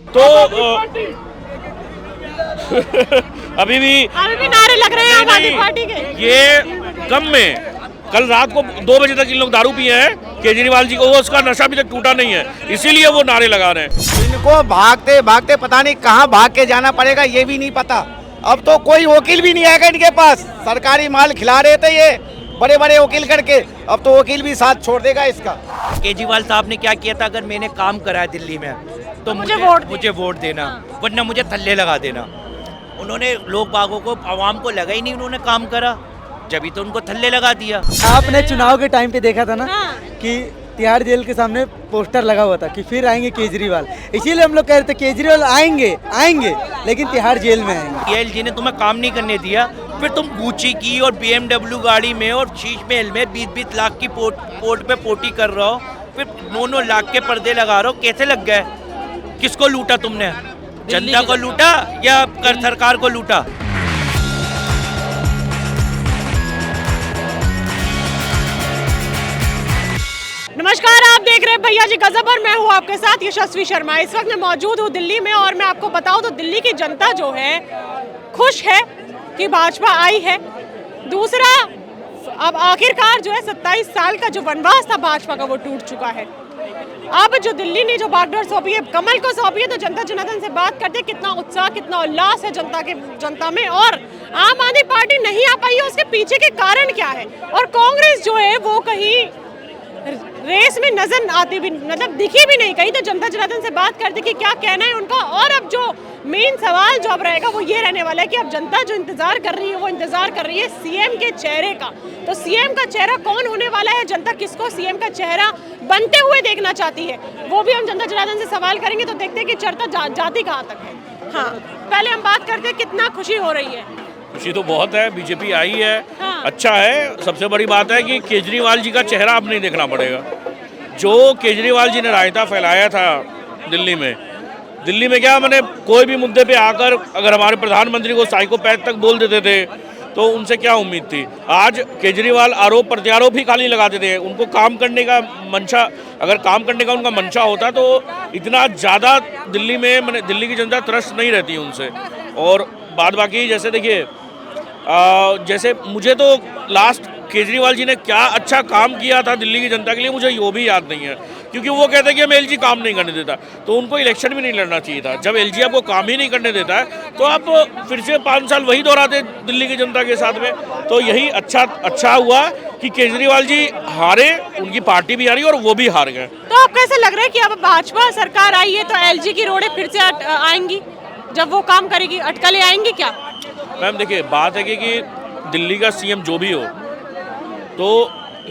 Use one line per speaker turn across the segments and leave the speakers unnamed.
तो अभी भी
नारे लग रहे हैं आम आदमी पार्टी के।
ये गम में कल रात को 2 बजे तक इन लोग दारू पिए हैं केजरीवाल जी को, वो उसका नशा अभी तक टूटा नहीं है, इसीलिए वो नारे लगा रहे हैं।
इनको भागते भागते पता नहीं कहाँ भाग के जाना पड़ेगा, ये भी नहीं पता। अब तो कोई वकील भी नहीं आएगा इनके पास, सरकारी माल खिला रहे थे ये बड़े बड़े वकील करके, अब तो वकील भी साथ छोड़ देगा इसका।
केजरीवाल साहब ने क्या किया था, अगर मैंने काम करा है दिल्ली में तो मुझे वोट देना, वरना मुझे थल्ले लगा देना। उन्होंने लोग बागों को, आवाम को लगा ही नहीं उन्होंने काम करा, जब तो उनको थल्ले लगा दिया।
आपने चुनाव के टाइम पे देखा था ना
हाँ।
कि तिहाड़ जेल के सामने पोस्टर लगा हुआ था कि फिर आएंगे केजरीवाल, इसीलिए हम लोग कह रहे थे केजरीवाल आएंगे लेकिन तिहाड़ जेल में आएंगे।
एलजी ने तुम्हें काम नहीं करने दिया, फिर तुम गुची की और BMW गाड़ी में और शीश महल में 20-20 लाख की पोर्ट पे पोटी कर रहे हो, फिर 9-9 लाख के पर्दे लगा रहे हो, कैसे लग गए? किसको लूटा तुमने? जनता को लूटा या कर सरकार को लूटा?
नमस्कार, आप देख रहे हैं भैया जी गजब और मैं हूँ आपके साथ यशस्वी शर्मा। इस वक्त मैं मौजूद हूँ दिल्ली में और मैं आपको बताऊँ तो दिल्ली की जनता जो है खुश है कि भाजपा आई है। दूसरा, अब आखिरकार जो है 27 साल का जो वनवास था भाजपा का वो टूट चुका है। अब जो दिल्ली ने जो बागडोर सौंपी है, कमल को सौंपी है, तो जनता जनार्दन से बात करते कितना उत्साह, कितना उल्लास है जनता में। और आम आदमी पार्टी नहीं आ पाई है, उसके पीछे के कारण क्या है? और कांग्रेस जो है वो कहीं रेस में नजर आती भी, मतलब दिखी भी नहीं कहीं। तो जनता जनार्दन से बात करते कि क्या कहना है उनका। और अब जो मेन सवाल जो अब रहेगा वो ये रहने वाला है कि अब जनता जो इंतजार कर रही है वो इंतजार कर रही है सीएम के चेहरे का। तो सीएम का चेहरा कौन होने वाला है, जनता किसको सीएम का चेहरा बनते हुए देखना चाहती है, वो भी हम जनता जनार्दन से सवाल करेंगे। तो देखते हैं कि चर्चा जाती कहाँ तक है। हाँ, पहले हम बात करते हैं कितना खुशी हो रही है।
खुशी तो बहुत है, बीजेपी आई है।
हाँ।
अच्छा है। सबसे बड़ी बात है कि केजरीवाल जी का चेहरा अब नहीं देखना पड़ेगा। जो केजरीवाल जी ने रायता फैलाया था दिल्ली में क्या, मैंने कोई भी मुद्दे पे आकर अगर हमारे प्रधानमंत्री को साइकोपैथ तक बोल देते थे तो उनसे क्या उम्मीद थी। आज केजरीवाल आरोप प्रत्यारोप ही खाली लगाते थे। उनको काम करने का मंशा, अगर काम करने का उनका मंशा होता तो इतना ज़्यादा दिल्ली में दिल्ली की जनता त्रस्त नहीं रहती उनसे। और बाद बाकी जैसे देखिए, जैसे मुझे तो लास्ट केजरीवाल जी ने क्या अच्छा काम किया था दिल्ली की जनता के लिए, मुझे वो भी याद नहीं है, क्योंकि वो कहते हैं कि हमें एलजी काम नहीं करने देता, तो उनको इलेक्शन भी नहीं लड़ना चाहिए था। जब एलजी आपको काम ही नहीं करने देता है तो आप फिर से 5 साल वही दोहराते दिल्ली की जनता के साथ में। तो यही अच्छा हुआ कि केजरीवाल जी हारे, उनकी पार्टी भी हारी और वो भी हार गए।
तो आपको ऐसा लग रहा है कि अब भाजपा सरकार आई है तो एलजी की रोडें फिर से आएंगी, जब वो काम करेगी अटकलें आएंगी क्या?
मैम देखिए, बात है कि दिल्ली का सीएम जो भी हो तो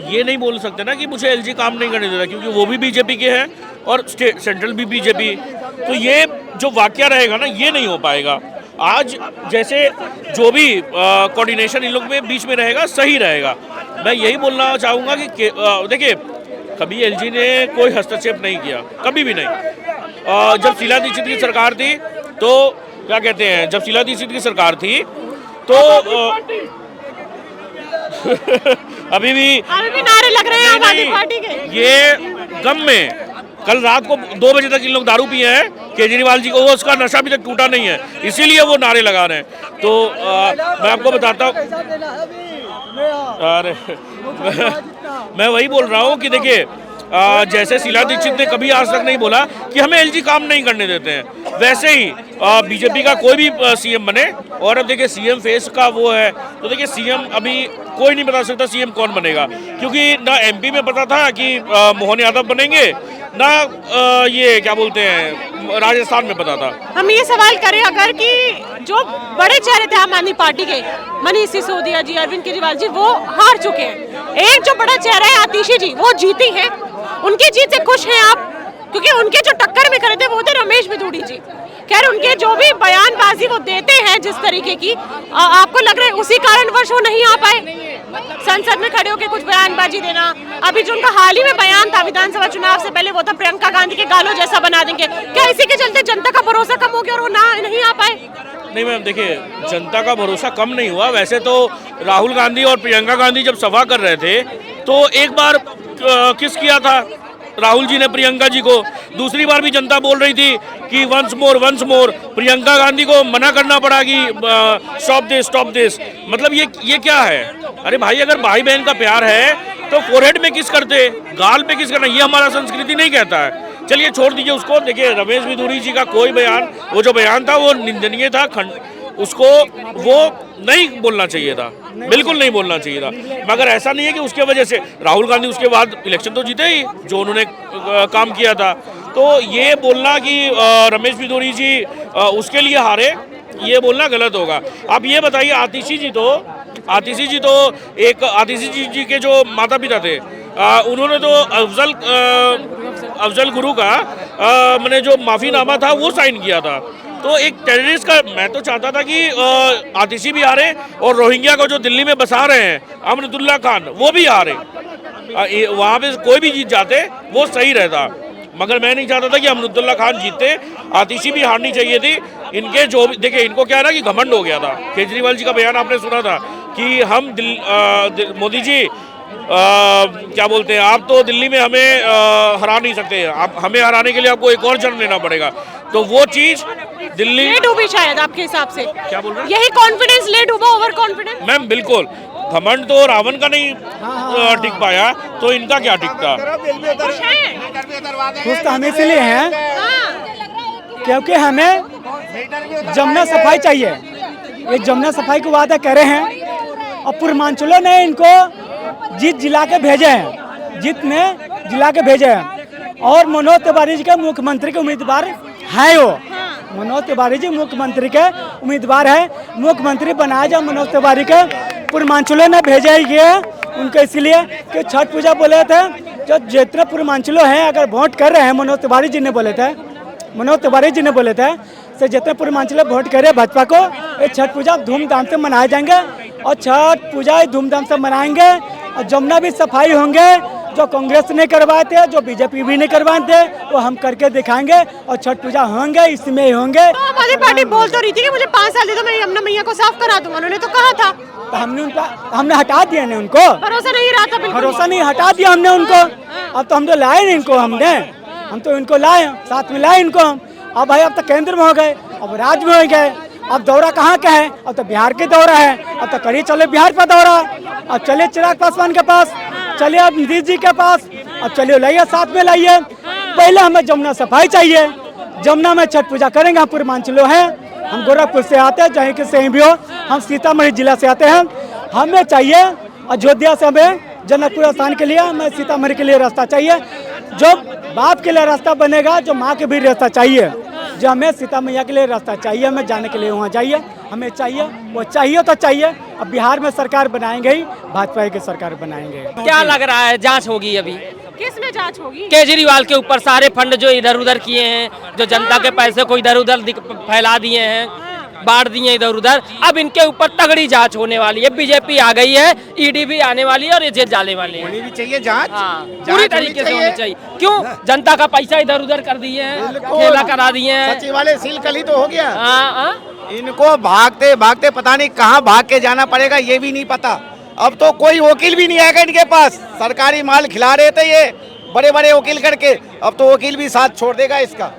ये नहीं बोल सकते ना कि मुझे एलजी काम नहीं करने देता, क्योंकि वो भी बीजेपी के हैं और सेंट्रल भी बीजेपी। तो ये जो वाकया रहेगा ना, ये नहीं हो पाएगा। आज जैसे जो भी कोऑर्डिनेशन इन लोग में बीच में रहेगा, सही रहेगा। मैं यही बोलना चाहूँगा कि देखिए, कभी एलजी ने कोई हस्तक्षेप नहीं किया, कभी भी नहीं। जब शीला दीक्षित की सरकार थी तो क्या कहते हैं, जब शीला दीक्षित की सरकार थी तो अभी भी
नारे लग रहे हैं आम आदमी पार्टी के।
ये गम में कल रात को 2 बजे तक इन लोग दारू पिए हैं केजरीवाल जी को, वो उसका नशा अभी तक टूटा नहीं है, इसीलिए वो नारे लगा रहे हैं। तो मैं आपको बताता हूँ, अरे मैं वही बोल रहा हूँ कि देखिए, जैसे शीला दीक्षित ने कभी आज तक नहीं बोला कि हमें एलजी काम नहीं करने देते हैं, वैसे ही बीजेपी का कोई भी सीएम बने। और अब देखिए सीएम फेस का वो है, तो देखिए सीएम अभी कोई नहीं बता सकता सीएम कौन बनेगा, क्योंकि ना एमपी में पता था कि मोहन यादव बनेंगे, ना ये क्या बोलते हैं राजस्थान में पता था।
हम ये सवाल करें अगर कि जो बड़े चेहरे थे आम आदमी पार्टी के, मनीष सिसोदिया जी, अरविंद केजरीवाल जी, वो हार चुके हैं। एक जो बड़ा चेहरा है आतिशी जी, वो जीती हैं। उनकी जीत से खुश हैं आप? क्योंकि उनके जो टक्कर में खड़े थे वो थे रमेश बिधूड़ी जी। खैर, उनके जो भी बयानबाजी वो देते हैं जिस तरीके की, आपको लग रहा है उसी कारणवश वो नहीं आ पाए संसद में खड़े होकर कुछ बयानबाजी देना। अभी जो उनका हाल ही में बयान था विधानसभा चुनाव से पहले, वो था प्रियंका गांधी के गालों जैसा बना देंगे, क्या इसी के चलते जनता का भरोसा कम हो गया और वो नहीं आ पाए?
नहीं मैम, देखिए, जनता का भरोसा कम नहीं हुआ। वैसे तो राहुल गांधी और प्रियंका गांधी जब सभा कर रहे थे तो एक बार किस किया था, राहुल जी ने प्रियंका जी को, दूसरी बार भी जनता बोल रही थी कि वंस मोर, प्रियंका गांधी को मना करना पड़ा कि स्टॉप दिस। मतलब ये क्या है? अरे भाई, अगर भाई बहन का प्यार है तो फोरहेड में किस करते, गाल पे किस करना, ये हमारा संस्कृति नहीं कहता है। चलिए छोड़ दीजिए उसको। देखिए, रमेश बिधूरी जी का कोई बयान, वो जो बयान था वो निंदनीय था, उसको वो नहीं बोलना चाहिए था, बिल्कुल नहीं बोलना चाहिए था। मगर ऐसा नहीं है कि उसके वजह से राहुल गांधी उसके बाद इलेक्शन तो जीते ही, जो उन्होंने काम किया था। तो ये बोलना कि रमेश बिधूरी जी उसके लिए हारे, ये बोलना गलत होगा। आप ये बताइए, आतिशी जी जी के जो माता पिता थे, उन्होंने तो अफजल गुरु का मैंने जो माफीनामा था वो साइन किया था। तो एक टेररिस्ट का, मैं तो चाहता था कि आतिशी भी हारे और रोहिंग्या को जो दिल्ली में बसा रहे हैं अमरुदुल्ला खान, वो भी हारे। वहाँ पे कोई भी जीत जाते वो सही रहता, मगर मैं नहीं चाहता था कि अमरुदुल्ला खान जीतते। आतिशी भी हारनी चाहिए थी। इनके जो भी, देखिए, इनको क्या है ना कि घमंड हो गया था। केजरीवाल जी का बयान आपने सुना था कि हम मोदी जी क्या बोलते हैं, आप तो दिल्ली में हमें हरा नहीं सकते, आप हमें हराने के लिए आपको एक और जन्म लेना पड़ेगा। तो वो चीज दिल्ली
ले डूबी शायद आपके हिसाब से।
क्या बोल रहे हैं?
यही कॉन्फिडेंस ले डूबा, ओवर कॉन्फिडेंस।
मैम बिल्कुल, घमंड तो रावण का नहीं टिक पाया, तो इनका क्या टिकता?
खुश तो हम इसलिए हैं क्योंकि हमें जमुना सफाई चाहिए। ये जमुना सफाई को वादा कर रहे हैं और पूर्वांचलों ने इनको जीत जिला के भेजे हैं, जीत में जिला के भेजे हैं। और मनोज तिवारी जी के मुख्यमंत्री के उम्मीदवार हैं। वो मनोज तिवारी जी मुख्यमंत्री के उम्मीदवार है। मुख्यमंत्री बनाया जाए मनोज तिवारी के, पूर्वांचलों ने भेजा ही गया उनको, इसलिए कि छठ पूजा बोले थे। जो जितने पूर्वांचलों हैं, अगर वोट कर रहे हैं, मनोज तिवारी जी ने बोले थे से जितने पूर्वांचल वोट करे भाजपा को, ये छठ पूजा धूमधाम से मनाए जाएंगे। और छठ पूजा धूमधाम से मनाएंगे और जमुना भी सफाई होंगे। जो कांग्रेस ने करवाए थे, जो बीजेपी भी नहीं करवाए थे, वो हम करके दिखाएंगे और छठ पूजा होंगे, इसमें ही होंगे।
तो आम आदमी पार्टी बोल तो रही थी कि मुझे 5 साल दे दो, मैं यमुना मैया को साफ करा दूंगा, उन्होंने तो कहा था।
तो हमने हटा दिया ना उनको,
भरोसा नहीं रहा था, बिल्कुल
भरोसा नहीं, हटा दिया हमने उनको। अब तो हम तो लाए नहीं इनको, हम तो इनको लाए, साथ में लाए इनको। अब भाई, अब तो केंद्र में हो गए, अब राज्य में हो गए, अब दौरा कहाँ का है? अब तो बिहार के दौरा है। अब तो करिए, चले बिहार पर दौरा, अब चलिए चिराग पासवान के पास, चलिए अब नीतीश जी के पास, अब चलिए लाइए, साथ में लाइए। पहले हमें जमुना सफाई चाहिए, जमुना में छठ पूजा करेंगे। हम पूर्वांचलों हैं, हम गोरखपुर से आते हैं, चाहे कि कहीं भी हो, हम सीतामढ़ी जिला से आते हैं। हमें चाहिए अयोध्या से, हमें जनकपुर स्थान के लिए, हमें सीतामढ़ी के लिए रास्ता चाहिए। जो बाप के लिए रास्ता बनेगा, जो माँ के भी रास्ता चाहिए, जो हमें सीता मैया के लिए रास्ता चाहिए, हमें जाने के लिए वहाँ जाइए, हमें चाहिए, वो चाहिए तो चाहिए। अब बिहार में सरकार बनाएंगे ही, भाजपा की सरकार बनाएंगे।
क्या लग रहा है जांच होगी अभी?
किस में जांच होगी?
केजरीवाल के ऊपर सारे फंड जो इधर उधर किए हैं, जो जनता के पैसे को इधर उधर फैला दिए हैं, बांट दिए इधर उधर, अब इनके ऊपर तगड़ी जांच होने वाली है। बीजेपी आ गई है, ईडी भी आने वाली है और ये जेल जाने वाले हैं।
होनी भी चाहिए जांच,
पूरी तरीके से होनी चाहिए। क्यों? जनता का पैसा इधर उधर कर दिए हैं, खेला करा दिए हैं।
सचिवालय सील कल ही तो हो गया।
हाँ,
इनको भागते भागते पता नहीं कहाँ भाग के जाना पड़ेगा, ये भी नहीं पता। अब तो कोई वकील भी नहीं आएगा इनके पास। सरकारी माल खिला रहे थे ये बड़े बड़े वकील करके, अब तो वकील भी साथ छोड़ देगा इसका।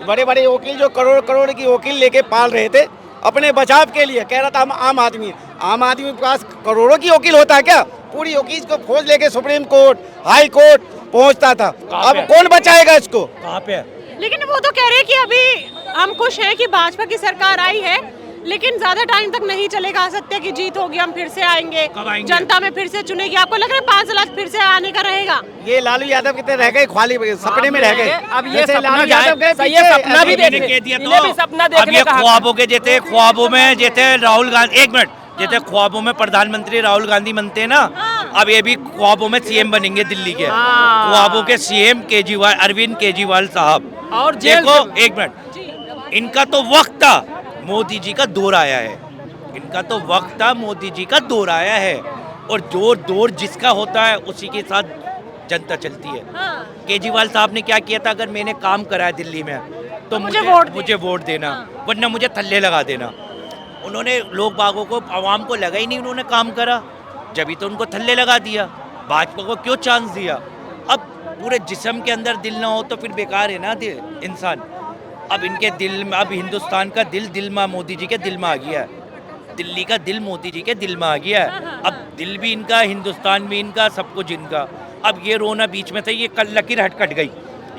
बड़े बड़े वकील जो करोड़ करोड़ की वकील लेके पाल रहे थे अपने बचाव के लिए, कह रहा था हम आम आदमी के पास करोड़ों की वकील होता है क्या? पूरी वकील को फौज लेके सुप्रीम कोर्ट, हाई कोर्ट पहुंचता था। अब कौन बचाएगा इसको?
कहाँ पे?
लेकिन वो तो कह रहे हैं कि अभी हम खुश हैं कि भाजपा की सरकार आई है, लेकिन ज्यादा टाइम तक नहीं चलेगा। सत्य की जीत होगी, हम फिर से आएंगे, जनता में फिर से चुनेगी। आपको लग रहा है 5 साल फिर से आने का रहेगा? ये
लालू यादव कितने रह गए, ख्वाली सपने में रह गए।
अब ये सपना सपना भी देखे दिया, तो सपना देखने का
ख्वाबों के जैसे, ख्वाबों में जैसे राहुल गांधी, 1 मिनट, जैसे ख्वाबों में प्रधानमंत्री राहुल गांधी बनते ना, अब ये भी ख्वाबों में सीएम बनेंगे दिल्ली के। ख्वाबों के सीएम केजरीवाल, अरविंद केजरीवाल साहब। और देखो 1 मिनट, इनका तो वक्त था, मोदी जी का दौर आया है। इनका तो वक्त था, मोदी जी का दौर आया है। और जो दौर जिसका होता है उसी के साथ जनता चलती है। केजरीवाल साहब ने क्या किया था? अगर मैंने काम करा है दिल्ली में तो मुझे वोट देना, वरना मुझे थल्ले लगा देना। उन्होंने लोग बागों को, आवाम को लगा ही नहीं उन्होंने काम करा, जब ही तो उनको थल्ले लगा दिया। भाजपा को क्यों चांस दिया? अब पूरे जिस्म के अंदर दिल ना हो तो फिर बेकार है ना इंसान। अब इनके दिल में, अब हिंदुस्तान का दिल में मोदी जी के दिल में आ गया है, दिल्ली का दिल मोदी जी के दिल में आ गया है। अब दिल भी इनका, हिंदुस्तान भी इनका, सब कुछ इनका। अब ये रोना बीच में था, ये कल लकीर कट गई,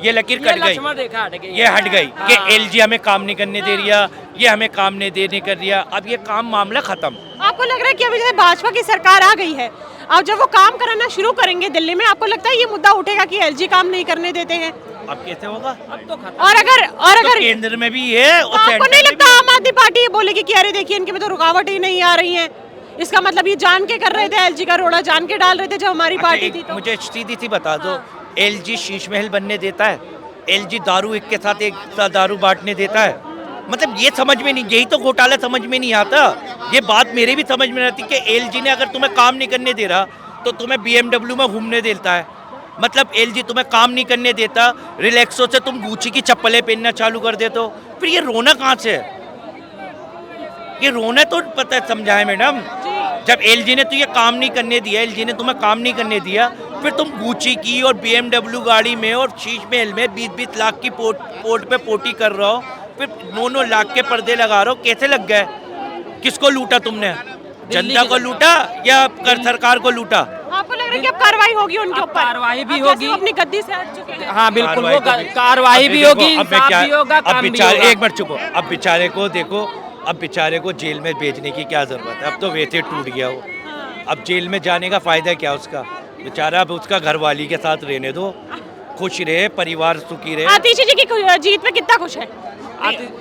ये लकीर कट गई, ये हट गई कि एलजी हमें काम नहीं करने दे रिया, ये हमें काम नहीं कर रिया। अब ये काम मामला खत्म।
आपको लग रहा है कि अभी जैसे भाजपा की सरकार आ गई है, अब जब वो काम कराना शुरू करेंगे दिल्ली में, आपको लगता है ये मुद्दा उठेगा कि एलजी काम नहीं करने देते हैं?
अब कैसे होगा? अब तो खत्म।
और अगर
केंद्र में भी है,
तो आपको नहीं लगता आम आदमी पार्टी ये बोलेगी कि अरे देखिए इनके में तो रुकावट ही नहीं आ रही है, इसका मतलब ये जान के कर रहे थे, एलजी का रोड़ा जान के डाल रहे थे जब हमारी पार्टी थी तो?
मुझे सीधी सी बता दो, एलजी शीश महल बनने देता है? एलजी दारू एक के साथ एक दारू बांटने देता है? मतलब ये समझ में नहीं, यही तो घोटाला समझ में नहीं आता। ये बात मेरे भी समझ में आती कि एलजी ने अगर तुम्हें काम नहीं करने दे रहा तो तुम्हें BMW में घूमने देता है। मतलब एलजी तुम्हें काम नहीं करने देता, रिलैक्सो से तुम गुची की चप्पलें पहनना चालू कर देते हो, फिर ये रोना कहाँ से है? ये रोना तो पता है, समझाए मैडम, जब एलजी ने तुझे काम नहीं करने दिया, एलजी ने तुम्हें काम नहीं करने दिया, फिर तुम गुची की और BMW गाड़ी में और शीश महल में 20-20 लाख की पोर्ट पे पोटी कर रहे हो, फिर 9-9 लाख के पर्दे लगा रहे हो, कैसे लग गए? किसको लूटा तुमने? जनता को लूटा या कर सरकार को लूटा?
आपको लग रहा है कि अब कार्रवाई होगी उनके ऊपर?
कार्रवाई भी
अब जैसे
होगी,
वो अपनी गद्दी से हट चुके हैं।
हाँ बिल्कुल, वो कार्रवाई भी होगी, इंसाफ भी होगा,
अब
काम भी
बेचारे,
होगा।
एक बार चुको, अब बेचारे को देखो, अब बेचारे को जेल में भेजने की क्या जरूरत है? अब तो वैसे टूट गया वो, अब जेल में जाने का फायदा क्या उसका? बेचारा अब उसका घरवाली के साथ रहने दो, खुश रहे, परिवार सुखी रहे।
आतिशी जी की जीत पे कितना खुश है?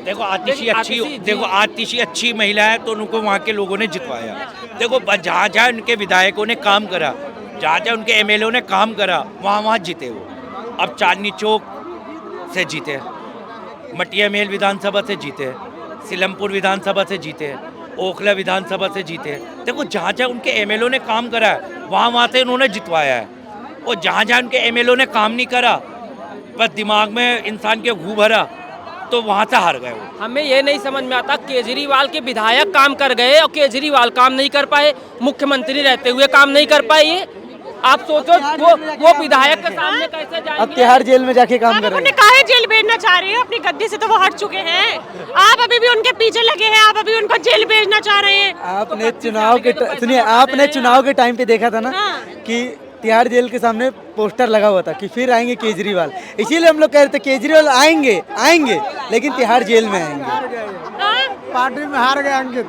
देखो आतिशी अच्छी महिला है तो उनको वहाँ के लोगों ने जितवाया। देखो जहाँ जहाँ उनके विधायकों ने काम करा, जहाँ जहाँ उनके एमएलए ने काम करा, वहाँ जीते वो। अब चांदनी चौक से जीते, मटिया महल विधानसभा से जीते, सिलमपुर विधानसभा से जीते, ओखला विधानसभा से जीते। देखो जहाँ जहाँ उनके एमएलए ने काम करा है वहाँ से उन्होंने जितवाया है, और जहाँ जहाँ उनके एमएलए ने काम नहीं करा, बस दिमाग में इंसान के घू भरा, तो वहाँ से हार गए वो।
हमें ये नहीं समझ में आता, केजरीवाल के विधायक काम कर गए और केजरीवाल काम नहीं कर पाए, मुख्यमंत्री रहते हुए काम नहीं कर पाए। ये आप सोचो वो विधायक के सामने कैसे जाएंगे?
अब तिहाड़ जेल में जाके काम कर रहे हैं।
काहे जेल भेजना चाह रहे हैं? अपनी गद्दी से तो वो हट चुके हैं, आप अभी भी उनके पीछे लगे हैं, आप अभी उनको जेल भेजना चाह रहे हैं।
आपने चुनाव के सुनिए, आपने चुनाव के टाइम पे देखा था ना कि तिहाड़ जेल के सामने पोस्टर लगा हुआ था कि फिर आएंगे केजरीवाल, इसीलिए हम लोग कह रहे थे केजरीवाल आएंगे लेकिन तिहाड़ जेल में आएंगे।
पार्टी में हार गए अंकित,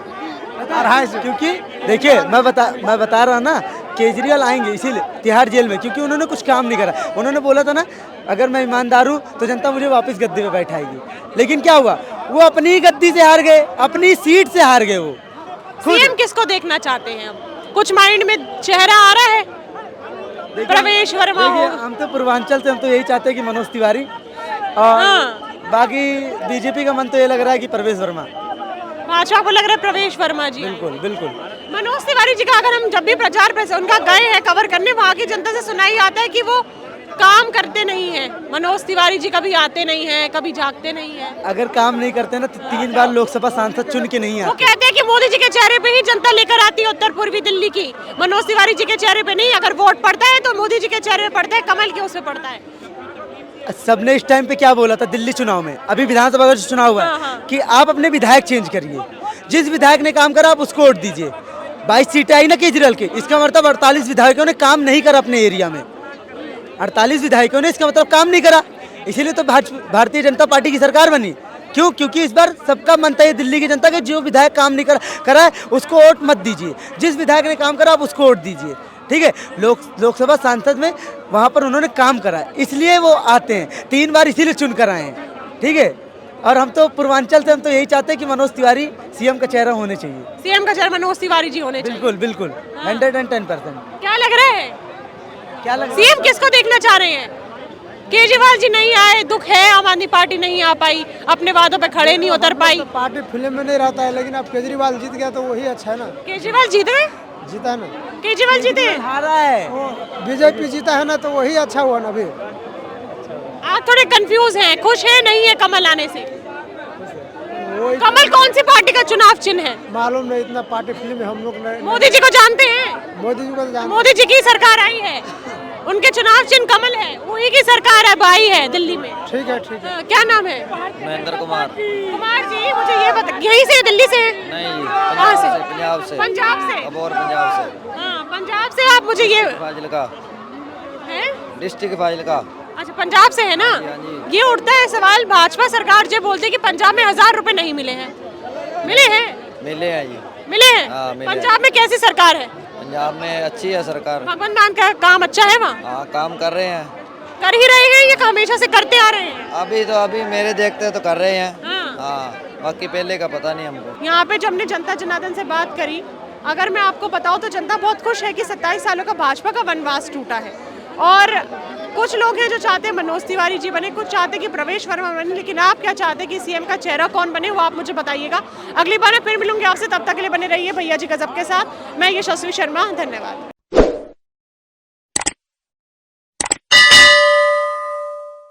क्योंकि देखिए मैं बता रहा हूँ ना, केजरीवाल आएंगे इसीलिए तिहाड़ जेल में, क्योंकि उन्होंने कुछ काम नहीं करा। उन्होंने बोला था ना, अगर मैं ईमानदार हूँ तो जनता मुझे वापस गद्दी पे बैठाएगी, लेकिन क्या हुआ, वो अपनी गद्दी से हार गए, अपनी सीट से हार गए वो।
सीएम किसको देखना चाहते हैं? अब कुछ माइंड में चेहरा आ रहा है? प्रवेश वर्मा हो?
हम तो पूर्वांचल से हम तो यही चाहते हैं कि मनोज तिवारी, और बाकी बीजेपी का मन तो ये लग रहा है कि प्रवेश वर्मा।
भाजपा को लग रहा है प्रवेश वर्मा जी।
बिल्कुल।
मनोज तिवारी जी का अगर हम जब भी प्रचार पे उनका गए हैं कवर करने, वहाँ की जनता से सुनाई आता है कि वो काम करते नहीं है। मनोज तिवारी जी कभी आते नहीं है, कभी जागते नहीं है।
अगर काम नहीं करते ना तो 3 बार लोकसभा सांसद चुन के नहीं
वो
आते।
कहते हैं कि मोदी जी के चेहरे पे ही जनता लेकर आती है उत्तर पूर्वी दिल्ली की, मनोज तिवारी जी के चेहरे पे नहीं। अगर वोट पड़ता है तो मोदी जी के चेहरे पे पड़ता है, कमल के उस पे पड़ता है।
सबने इस टाइम पे क्या बोला था दिल्ली चुनाव में, अभी विधानसभा का चुनाव हुआ है, कि आप अपने विधायक चेंज करिए, जिस विधायक ने काम करा आप उसको वोट दीजिए। 22 सीटें आई ना केजरीवाल की, इसका मतलब 48 विधायकों ने काम नहीं करा अपने एरिया में। 48 विधायकों ने इसका मतलब काम नहीं करा, इसीलिए तो भारतीय जनता पार्टी की सरकार बनी। क्यों? क्योंकि इस बार सबका मन था, ये दिल्ली की जनता के, जो विधायक काम नहीं करा है उसको वोट मत दीजिए, जिस विधायक ने काम करा आप उसको वोट दीजिए। ठीक है, लोकसभा सांसद में वहाँ पर उन्होंने काम करा है, इसलिए वो आते हैं, 3 बार इसीलिए चुन कर आए हैं। ठीक है, और हम तो पूर्वांचल से हम तो यही चाहते हैं कि मनोज तिवारी सीएम का चेहरा होने चाहिए।
सीएम का चेहरा मनोज तिवारी जी होने चाहिए।
बिल्कुल 110%।
क्या लग रहा है? सीएम किसको देखना चाह रहे हैं? केजरीवाल जी नहीं आए, दुख है, आम आदमी पार्टी नहीं आ पाई, अपने वादों पे खड़े नहीं उतर पाई।
पार्टी फिल्म में नहीं रहता है, लेकिन अब केजरीवाल जीत गया तो वही अच्छा है ना।
केजरीवाल जीत गए?
जीता है ना,
केजरीवाल जीते,
हारा है,
बीजेपी जीता है ना, तो वही अच्छा हुआ ना। अभी
आप थोड़े कंफ्यूज हैं, खुश है नहीं है कमल आने से? कमल कौन सी पार्टी का चुनाव चिन्ह है?
मालूम नहीं, इतना पार्टी फिल्म में हम लोग नहीं।
मोदी जी को जानते हैं?
मोदी जी को तो जानते।
मोदी जी की सरकार आई है, उनके चुनाव चिन्ह कमल है, वही की सरकार है, भाई है दिल्ली में।
ठीक है ठीक है।
क्या नाम है?
महेंद्र कुमार।
कुमार जी, मुझे ये बता, यहीं से दिल्ली से?
नहीं जी,
कहाँ से?
पंजाब से।
पंजाब से?
अब और पंजाब से।
हाँ, पंजाब से। आप मुझे ये
फाजिलका
है,
डिस्ट्रिक्ट फाजिलका।
अच्छा पंजाब से है ना?
हाँ जी।
ये उठता है सवाल, भाजपा सरकार जो बोलती है कि पंजाब में 1000 रुपए नहीं मिले हैं, मिले हैं?
मिले हैं जी।
मिले हैं?
हाँ, मिले
पंजाब में कैसी सरकार है?
पंजाब में अच्छी है सरकार।
भगवंत मान का काम अच्छा है वहाँ?
हाँ, काम कर रहे हैं।
कर ही रहे हैं या हमेशा से करते आ रहे हैं?
अभी मेरे देखते तो कर रहे हैं।
हाँ।
हाँ, बाकी पहले का पता नहीं हमको।
यहाँ पे जब हमने जनता जनार्दन से बात करी, अगर मैं आपको बताऊँ तो जनता बहुत खुश है कि 27 सालों का भाजपा का वनवास टूटा है। और कुछ लोग हैं जो चाहते हैं मनोज तिवारी जी बने, कुछ चाहते हैं कि प्रवेश वर्मा बने, लेकिन आप क्या चाहते हैं कि सीएम का चेहरा कौन बने, वो आप मुझे बताइएगा। अगली बार मैं फिर मिलूंगी आपसे, तब तक के लिए बने रहिए भैया जी गजब के साथ। मैं यशस्वी शर्मा, धन्यवाद।